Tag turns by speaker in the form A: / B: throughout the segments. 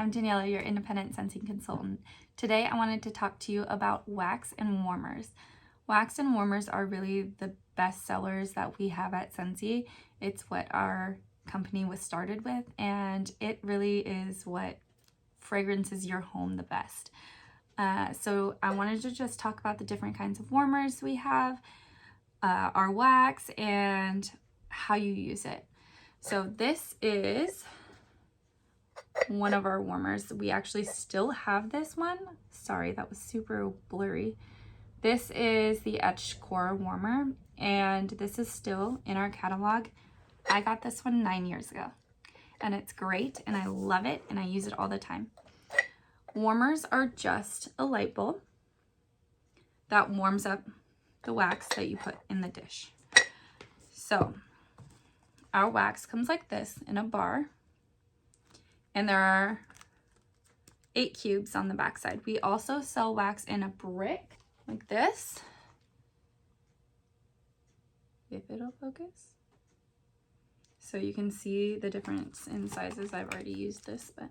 A: I'm Daniela, your independent sensing consultant. Today I wanted to talk to you about wax and warmers. Wax and warmers are really the best sellers that we have at Scentsy. It's what our company was started with, and it really is what fragrances your home the best. So I wanted to just talk about the different kinds of warmers we have, our wax, and how you use it. So this is one of our warmers. We actually still have this one. Sorry, that was super blurry. This is the Etched Core warmer, and this is still in our catalog. I got this one 9 years ago, and it's great, and I love it, and I use it all the time. Warmers are just a light bulb that warms up the wax that you put in the dish. So our wax comes like this in a bar, and there are 8 cubes on the back side. We also sell wax in a brick like this, if it'll focus. So you can see the difference in sizes. I've already used this, but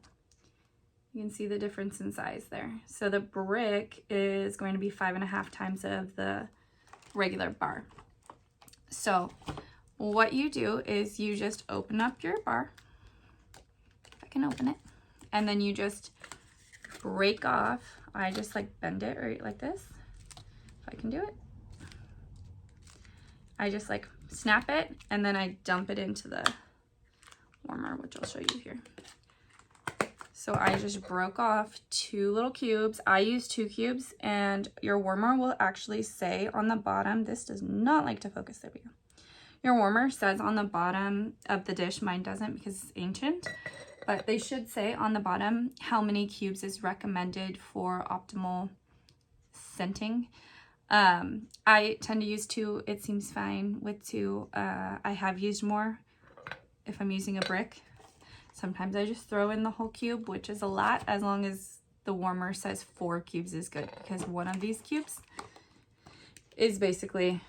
A: you can see the difference in size there. So the brick is going to be 5.5 times of the regular bar. So what you do is you just open up your bar. Can open it, and then you just break off. I just like bend it right like this, if I can do it. I just like snap it, and then I dump it into the warmer, which I'll show you here. So I just broke off 2 little cubes. I use 2 cubes, and your warmer will actually say on the bottom, this does not like to focus, there we go. Your warmer says on the bottom of the dish, mine doesn't because it's ancient, but they should say on the bottom how many cubes is recommended for optimal scenting. I tend to use 2. It seems fine with 2. I have used more if I'm using a brick. Sometimes I just throw in the whole cube, which is a lot, as long as the warmer says 4 cubes is good, because one of these cubes is basically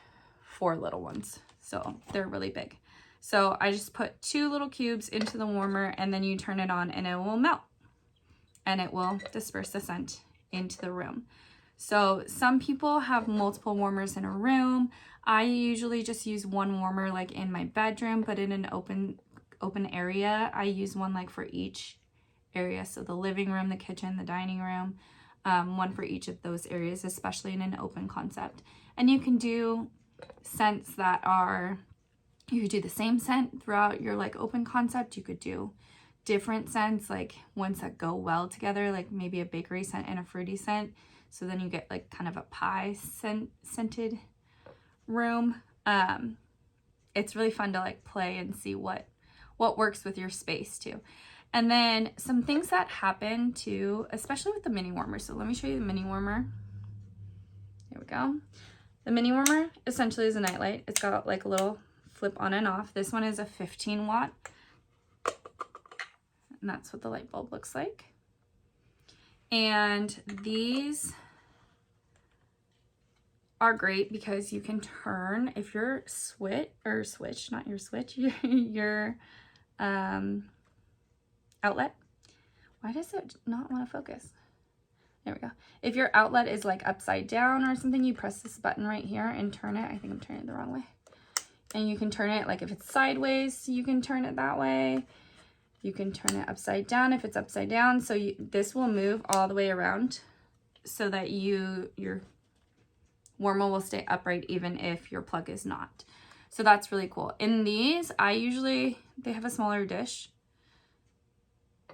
A: 4 little ones. So they're really big. So I just put 2 little cubes into the warmer, and then you turn it on and it will melt, and it will disperse the scent into the room. So some people have multiple warmers in a room. I usually just use one warmer like in my bedroom, but in an open area, I use one like for each area. So the living room, the kitchen, the dining room, one for each of those areas, especially in an open concept. And you can do scents that are, you could do the same scent throughout your like open concept. You could do different scents, like ones that go well together, like maybe a bakery scent and a fruity scent. So then you get like kind of a pie scented room. It's really fun to like play and see what works with your space too. And then some things that happen too, especially with the mini warmer. So let me show you the mini warmer. Here we go. The mini warmer essentially is a nightlight. It's got like a little flip on and off. This one is a 15 watt, and that's what the light bulb looks like. And these are great because you can turn, if your your outlet, why does it not want to focus? There we go. If your outlet is like upside down or something, you press this button right here and turn it. I think I'm turning it the wrong way. And you can turn it, like if it's sideways, you can turn it that way. You can turn it upside down if it's upside down. So this will move all the way around so that your warmer will stay upright even if your plug is not. So that's really cool. In these, they have a smaller dish.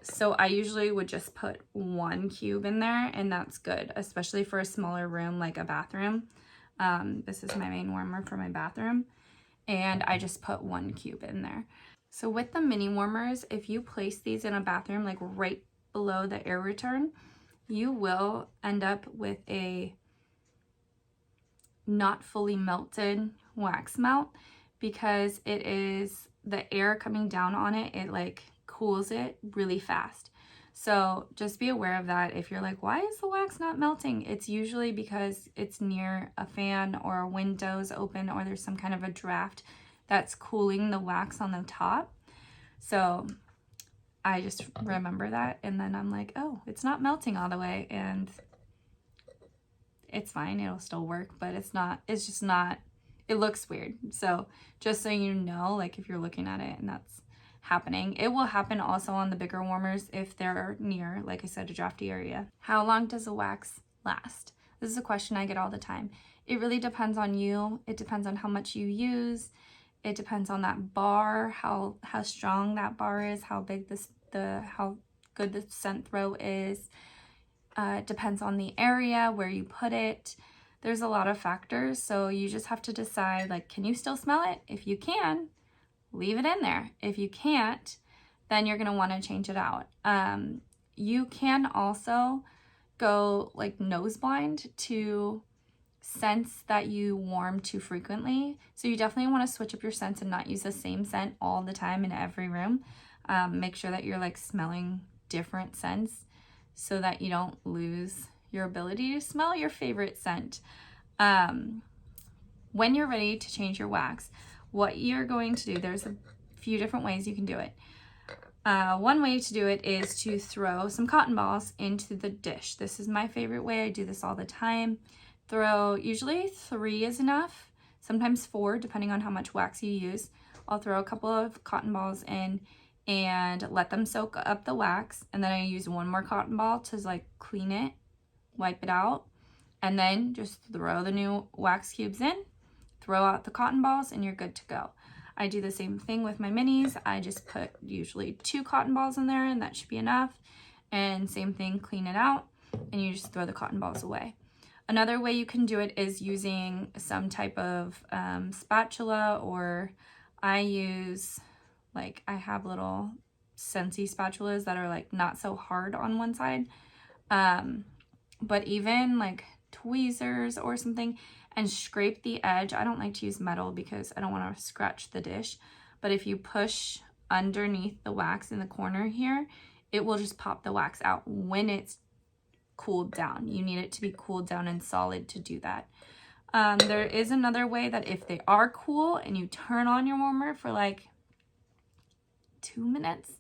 A: So I usually would just put 1 cube in there, and that's good, especially for a smaller room like a bathroom. This is my main warmer for my bathroom, and I just put 1 cube in there. So with the mini warmers, if you place these in a bathroom like right below the air return, you will end up with a not fully melted wax melt, because it is the air coming down on it, it like cools it really fast. So just be aware of that. If you're like, why is the wax not melting? It's usually because it's near a fan or a window's open, or there's some kind of a draft that's cooling the wax on the top. So I just remember that, and then I'm like, oh, it's not melting all the way, and it's fine, it'll still work, but it's just not, it looks weird. So just so you know, like if you're looking at it and that's happening, it will happen also on the bigger warmers if they're near, like I said, a drafty area. How long does a wax last? This is a question I get all the time. It really depends on you. It depends on how much you use. It depends on that bar, how strong that bar is, how big how good the scent throw is. It depends on the area where you put it. There's a lot of factors, so you just have to decide, like, can you still smell it? If you can, leave it in there. If you can't, then you're gonna want to change it out. You can also go like nose blind to scents that you warm too frequently. So you definitely want to switch up your scents and not use the same scent all the time in every room. Make sure that you're like smelling different scents so that you don't lose your ability to smell your favorite scent. When you're ready to change your wax, what you're going to do, there's a few different ways you can do it. One way to do it is to throw some cotton balls into the dish. This is my favorite way. I do this all the time. Usually 3 is enough, sometimes 4, depending on how much wax you use. I'll throw a couple of cotton balls in and let them soak up the wax, and then I use 1 more cotton ball to like clean it, wipe it out, and then just throw the new wax cubes in, throw out the cotton balls, and you're good to go. I do the same thing with my minis. I just put usually 2 cotton balls in there, and that should be enough. And same thing, clean it out, and you just throw the cotton balls away. Another way you can do it is using some type of spatula, or I use, like, I have little Scentsy spatulas that are like not so hard on one side. But even like tweezers or something, and scrape the edge. I don't like to use metal because I don't want to scratch the dish. But if you push underneath the wax in the corner here, it will just pop the wax out when it's cooled down. You need it to be cooled down and solid to do that. There is another way that if they are cool and you turn on your warmer for like 2 minutes,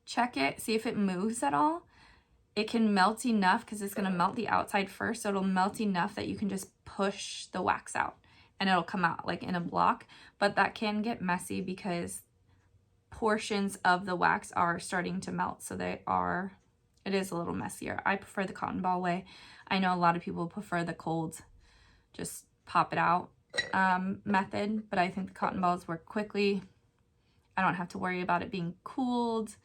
A: check it, see if it moves at all. It can melt enough, because it's going to melt the outside first, so it'll melt enough that you can just push the wax out and it'll come out like in a block. But that can get messy because portions of the wax are starting to melt, so it is a little messier. I prefer the cotton ball way. I know a lot of people prefer the cold, just pop it out method, but I think the cotton balls work quickly. I don't have to worry about it being cooled,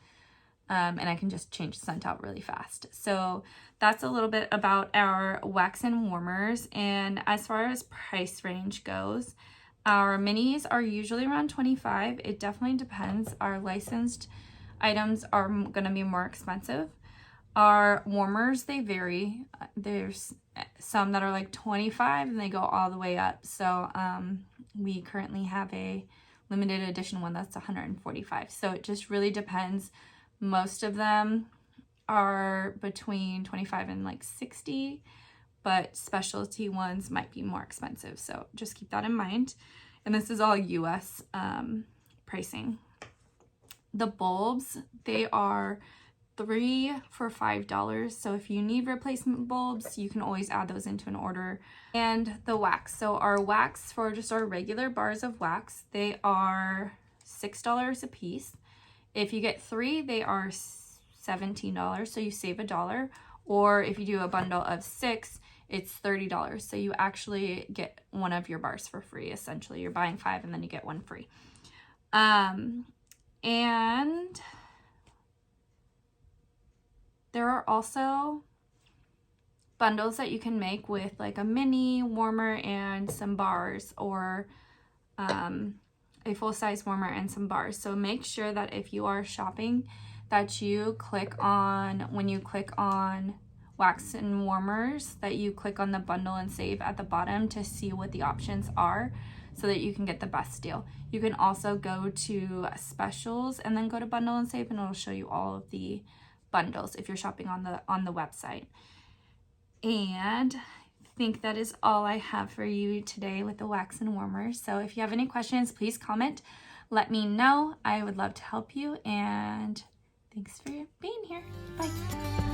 A: and I can just change the scent out really fast. So that's a little bit about our wax and warmers. And as far as price range goes, our minis are usually around $25. It definitely depends. Our licensed items are going to be more expensive. Our warmers, they vary. There's some that are like $25 and they go all the way up. So we currently have a limited edition one that's $145. So it just really depends. Most of them are between $25 and like $60, but specialty ones might be more expensive. So just keep that in mind. And this is all US pricing. The bulbs, they are 3 for $5. So if you need replacement bulbs, you can always add those into an order. And the wax. So our wax, for just our regular bars of wax, they are $6 a piece. If you get 3, they are $17, so you save $1. Or if you do a bundle of 6, it's $30. So you actually get one of your bars for free. Essentially, you're buying 5 and then you get 1 free. And there are also bundles that you can make with like a mini warmer and some bars, or a full-size warmer and some bars. So make sure that if you are shopping, that you click on, when you click on wax and warmers, that you click on the bundle and save at the bottom to see what the options are, so that you can get the best deal. You can also go to specials and then go to bundle and save, and it'll show you all of the bundles if you're shopping on the website. And I think that is all I have for you today with the wax and warmers. So if you have any questions, please comment, let me know. I would love to help you, and Thanks for being here. Bye.